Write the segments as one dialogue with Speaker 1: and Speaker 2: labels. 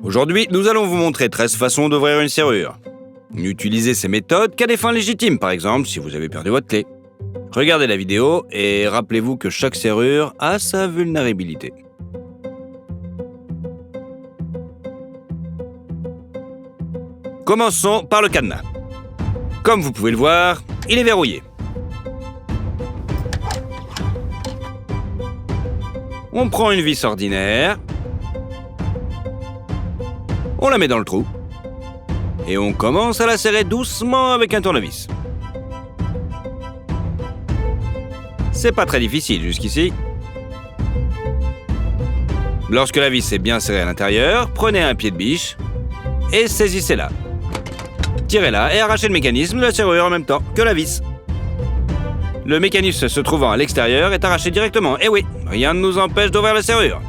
Speaker 1: Aujourd'hui, nous allons vous montrer 13 façons d'ouvrir une serrure. N'utilisez ces méthodes qu'à des fins légitimes, par exemple si vous avez perdu votre clé. Regardez la vidéo et rappelez-vous que chaque serrure a sa vulnérabilité. Commençons par le cadenas. Comme vous pouvez le voir, il est verrouillé. On prend une vis ordinaire, on la met dans le trou et on commence à la serrer doucement avec un tournevis. C'est pas très difficile jusqu'ici. Lorsque la vis est bien serrée à l'intérieur, prenez un pied de biche et saisissez-la. Tirez-la et arrachez le mécanisme de la serrure en même temps que la vis. Le mécanisme se trouvant à l'extérieur est arraché directement. Eh oui, rien ne nous empêche d'ouvrir la serrure.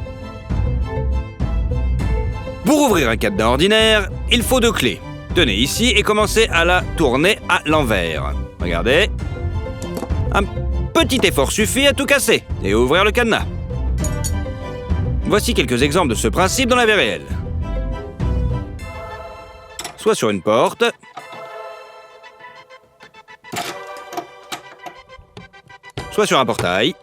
Speaker 1: Pour ouvrir un cadenas ordinaire, il faut 2 clés. Tenez ici et commencez à la tourner à l'envers. Regardez. Un petit effort suffit à tout casser et ouvrir le cadenas. Voici quelques exemples de ce principe dans la vie réelle. Soit sur une porte, soit sur un portail.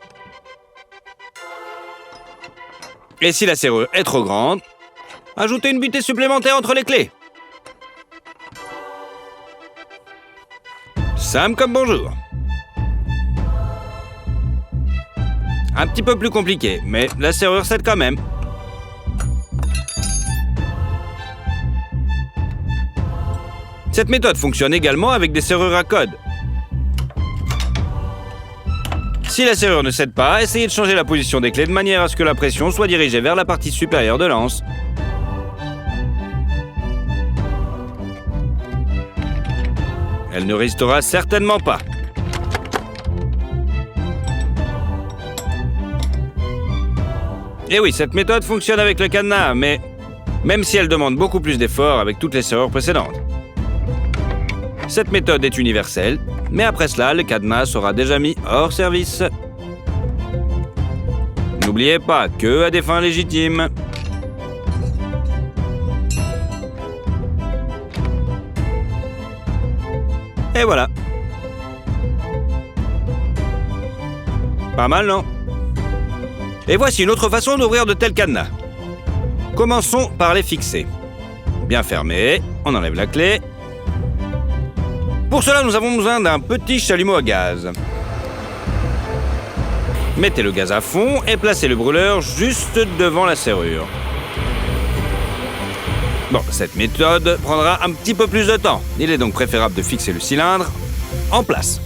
Speaker 1: Et si la serrure est trop grande, ajoutez une butée supplémentaire entre les clés. Simple comme bonjour. Un petit peu plus compliqué, mais la serrure s'aide quand même. Cette méthode fonctionne également avec des serrures à code. Si la serrure ne cède pas, essayez de changer la position des clés de manière à ce que la pression soit dirigée vers la partie supérieure de l'anse. Elle ne résistera certainement pas. Et oui, cette méthode fonctionne avec le cadenas, mais même si elle demande beaucoup plus d'efforts avec toutes les serrures précédentes. Cette méthode est universelle, mais après cela, le cadenas sera déjà mis hors service. N'oubliez pas que à des fins légitimes. Et voilà. Pas mal, non? Et voici une autre façon d'ouvrir de tels cadenas. Commençons par les fixer. Bien fermés, on enlève la clé. Pour cela, nous avons besoin d'un petit chalumeau à gaz. Mettez le gaz à fond et placez le brûleur juste devant la serrure. Bon, cette méthode prendra un petit peu plus de temps. Il est donc préférable de fixer le cylindre en place.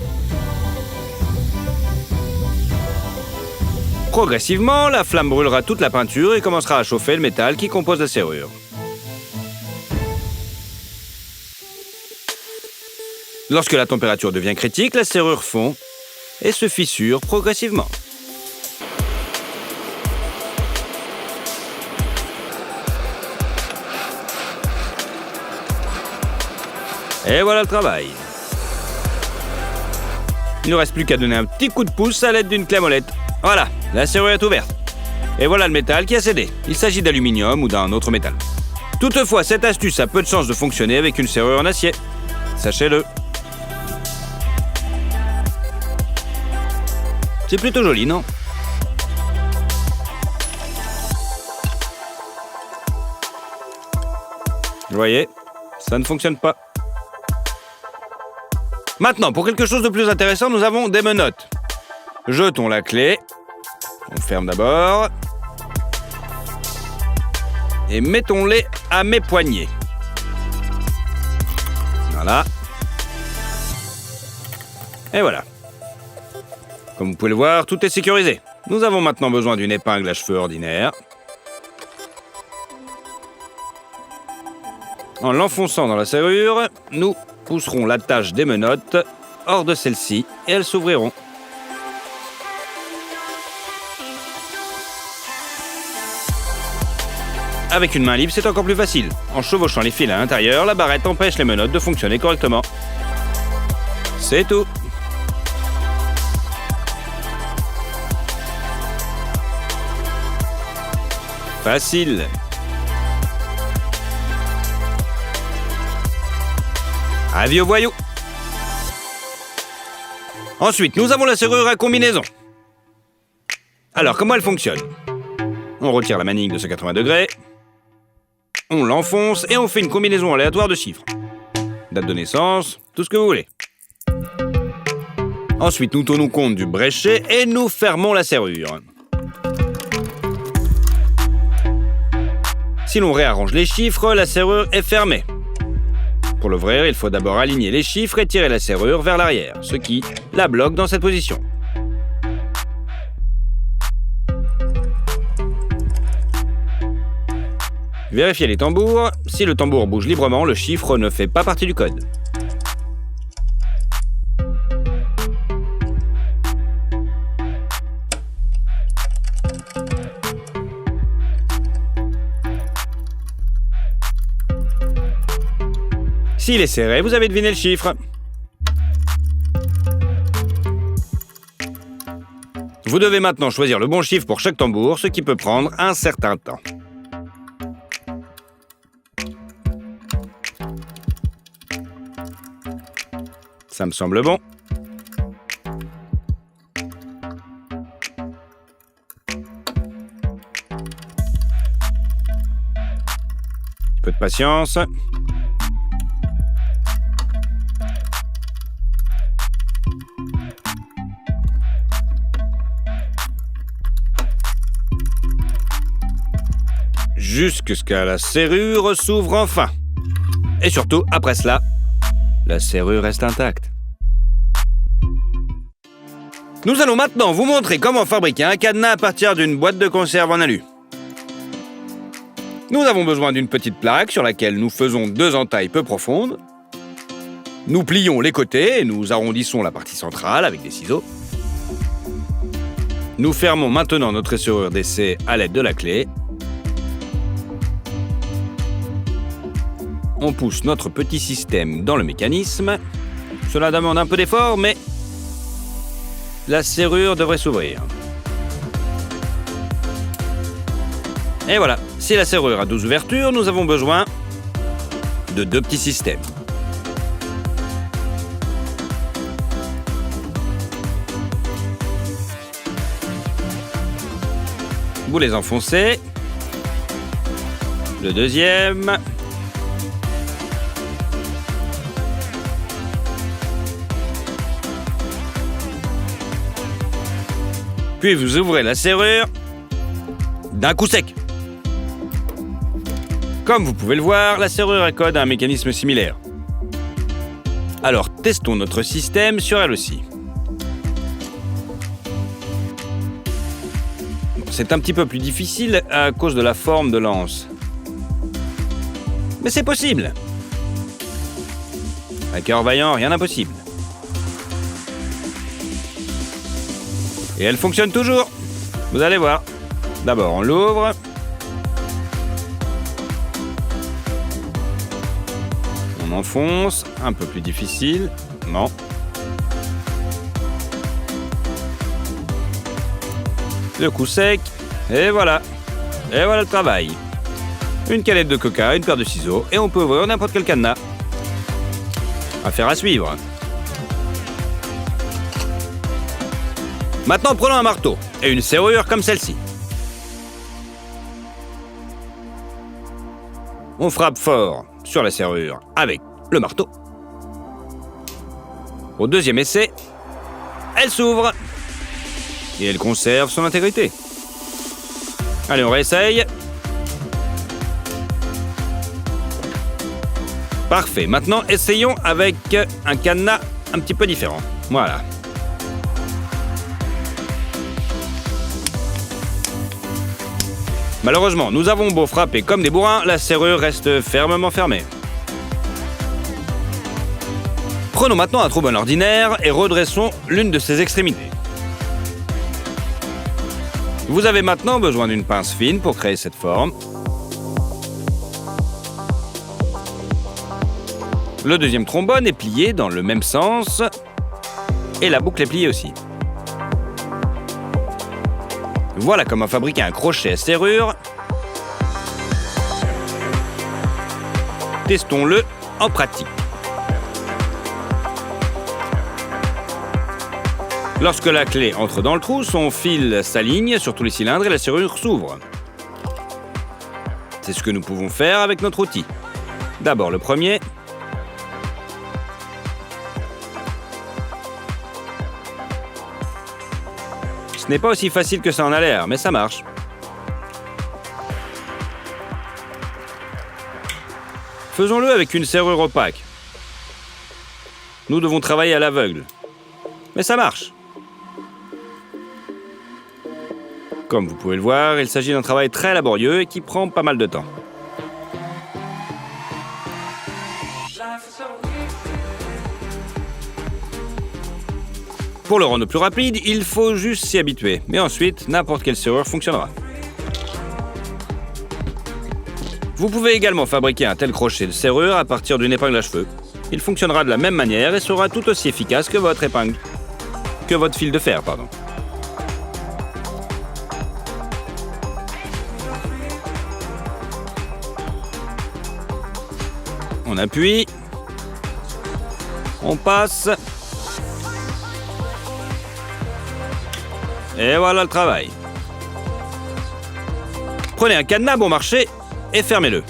Speaker 1: Progressivement, la flamme brûlera toute la peinture et commencera à chauffer le métal qui compose la serrure. Lorsque la température devient critique, la serrure fond et se fissure progressivement. Et voilà le travail. Il ne reste plus qu'à donner un petit coup de pouce à l'aide d'une clé à molette. Voilà, la serrure est ouverte. Et voilà le métal qui a cédé. Il s'agit d'aluminium ou d'un autre métal. Toutefois, cette astuce a peu de chances de fonctionner avec une serrure en acier. Sachez-le. C'est plutôt joli, non? Vous voyez, ça ne fonctionne pas. Maintenant, pour quelque chose de plus intéressant, nous avons des menottes. Jetons la clé. On ferme d'abord. Et mettons-les à mes poignets. Voilà. Et voilà. Comme vous pouvez le voir, tout est sécurisé. Nous avons maintenant besoin d'une épingle à cheveux ordinaire. En l'enfonçant dans la serrure, nous pousserons l'attache des menottes hors de celle-ci et elles s'ouvriront. Avec une main libre, c'est encore plus facile. En chevauchant les fils à l'intérieur, la barrette empêche les menottes de fonctionner correctement. C'est tout. Facile. Avis aux voyous. Ensuite, nous avons la serrure à combinaison. Alors, comment elle fonctionne? On retire la manille de 180 degrés, on l'enfonce et on fait une combinaison aléatoire de chiffres. Date de naissance, tout ce que vous voulez. Ensuite, nous tenons compte du bréchet et nous fermons la serrure. Si l'on réarrange les chiffres, la serrure est fermée. Pour l'ouvrir, il faut d'abord aligner les chiffres et tirer la serrure vers l'arrière, ce qui la bloque dans cette position. Vérifiez les tambours. Si le tambour bouge librement, le chiffre ne fait pas partie du code. S'il est serré, vous avez deviné le chiffre. Vous devez maintenant choisir le bon chiffre pour chaque tambour, ce qui peut prendre un certain temps. Ça me semble bon. Un peu de patience. Jusqu'à la serrure s'ouvre enfin. Et surtout, après cela, la serrure reste intacte. Nous allons maintenant vous montrer comment fabriquer un cadenas à partir d'une boîte de conserve en alu. Nous avons besoin d'une petite plaque sur laquelle nous faisons 2 entailles peu profondes. Nous plions les côtés et nous arrondissons la partie centrale avec des ciseaux. Nous fermons maintenant notre serrure d'essai à l'aide de la clé. On pousse notre petit système dans le mécanisme. Cela demande un peu d'effort, mais la serrure devrait s'ouvrir. Et voilà, si la serrure a 12 ouvertures, nous avons besoin de 2 petits systèmes. Vous les enfoncez. Le deuxième. Puis vous ouvrez la serrure d'un coup sec. Comme vous pouvez le voir, la serrure accode à un mécanisme similaire. Alors testons notre système sur elle aussi. C'est un petit peu plus difficile à cause de la forme de l'anse. Mais c'est possible. À cœur vaillant, rien d'impossible. Et elle fonctionne toujours. Vous allez voir. D'abord, on l'ouvre. On enfonce. Un peu plus difficile. Non. Le coup sec. Et voilà. Et voilà le travail. Une canette de coca, une paire de ciseaux, et on peut ouvrir n'importe quel cadenas. Affaire à suivre. Maintenant, prenons un marteau et une serrure comme celle-ci. On frappe fort sur la serrure avec le marteau. Au deuxième essai, elle s'ouvre et elle conserve son intégrité. Allez, on réessaye. Parfait. Maintenant, essayons avec un cadenas un petit peu différent. Voilà. Malheureusement, nous avons beau frapper comme des bourrins, la serrure reste fermement fermée. Prenons maintenant un trombone ordinaire et redressons l'une de ses extrémités. Vous avez maintenant besoin d'une pince fine pour créer cette forme. Le deuxième trombone est plié dans le même sens et la boucle est pliée aussi. Voilà comment fabriquer un crochet à serrure. Testons-le en pratique. Lorsque la clé entre dans le trou, son fil s'aligne sur tous les cylindres et la serrure s'ouvre. C'est ce que nous pouvons faire avec notre outil. D'abord le premier. Ce n'est pas aussi facile que ça en a l'air, mais ça marche. Faisons-le avec une serrure opaque. Nous devons travailler à l'aveugle. Mais ça marche. Comme vous pouvez le voir, il s'agit d'un travail très laborieux et qui prend pas mal de temps. Pour le rendre plus rapide, il faut juste s'y habituer. Mais ensuite, n'importe quelle serrure fonctionnera. Vous pouvez également fabriquer un tel crochet de serrure à partir d'une épingle à cheveux. Il fonctionnera de la même manière et sera tout aussi efficace que votre épingle. Que votre fil de fer, pardon. On appuie. On passe. Et voilà le travail. Prenez un cadenas bon marché et fermez-le.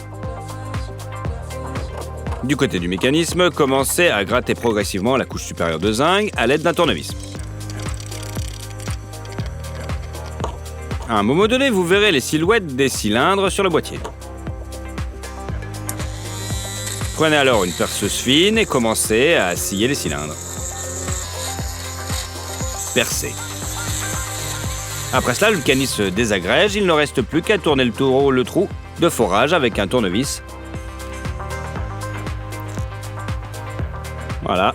Speaker 1: Du côté du mécanisme, commencez à gratter progressivement la couche supérieure de zinc à l'aide d'un tournevis. À un moment donné, vous verrez les silhouettes des cylindres sur le boîtier. Prenez alors une perceuse fine et commencez à scier les cylindres. Percez. Après cela, le mécanisme se désagrège, il ne reste plus qu'à tourner le trou de forage avec un tournevis. Voilà.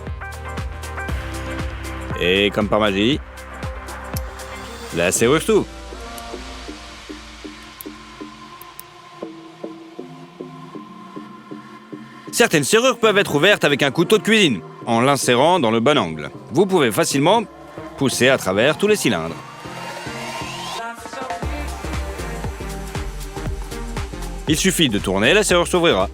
Speaker 1: Et comme par magie, la serrure s'ouvre. Certaines serrures peuvent être ouvertes avec un couteau de cuisine, en l'insérant dans le bon angle. Vous pouvez facilement pousser à travers tous les cylindres. Il suffit de tourner, la serrure s'ouvrira.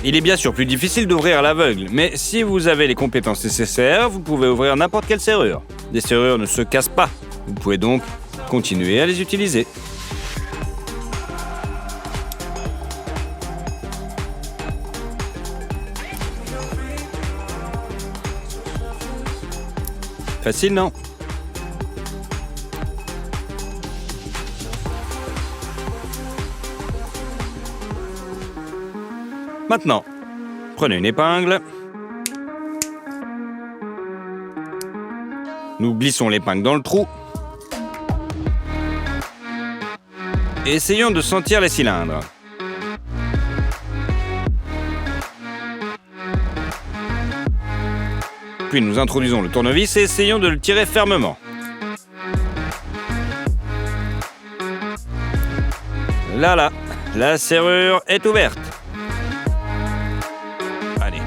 Speaker 1: Il est bien sûr plus difficile d'ouvrir à l'aveugle, mais si vous avez les compétences nécessaires, vous pouvez ouvrir n'importe quelle serrure. Les serrures ne se cassent pas. Vous pouvez donc continuer à les utiliser. Facile, non ? Maintenant, prenez une épingle. Nous glissons l'épingle dans le trou. Et essayons de sentir les cylindres. Puis nous introduisons le tournevis et essayons de le tirer fermement. Là, la serrure est ouverte. Allez,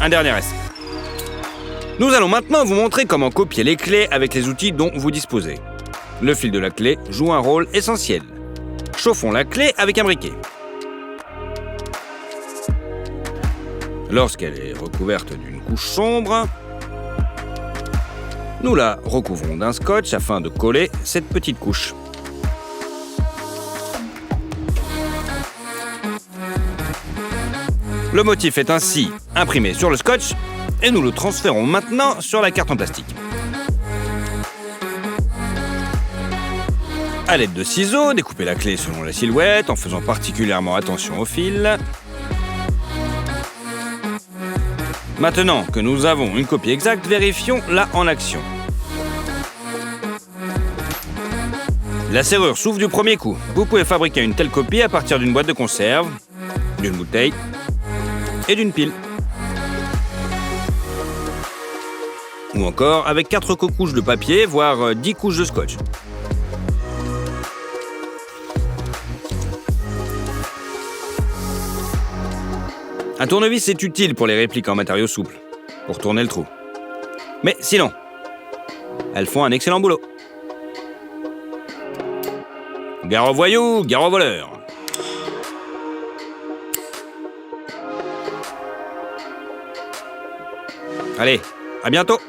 Speaker 1: un dernier essai. Nous allons maintenant vous montrer comment copier les clés avec les outils dont vous disposez. Le fil de la clé joue un rôle essentiel. Chauffons la clé avec un briquet. Lorsqu'elle est recouverte d'une couche sombre, nous la recouvrons d'un scotch afin de coller cette petite couche. Le motif est ainsi imprimé sur le scotch et nous le transférons maintenant sur la carte en plastique. À l'aide de ciseaux, découpez la clé selon la silhouette en faisant particulièrement attention au fil. Maintenant que nous avons une copie exacte, vérifions-la en action. La serrure s'ouvre du premier coup. Vous pouvez fabriquer une telle copie à partir d'une boîte de conserve, d'une bouteille et d'une pile. Ou encore avec 4 couches de papier, voire 10 couches de scotch. Un tournevis est utile pour les répliques en matériaux souples, pour tourner le trou. Mais sinon, elles font un excellent boulot. Gare aux voyous, gare aux voleurs. Allez, À bientôt.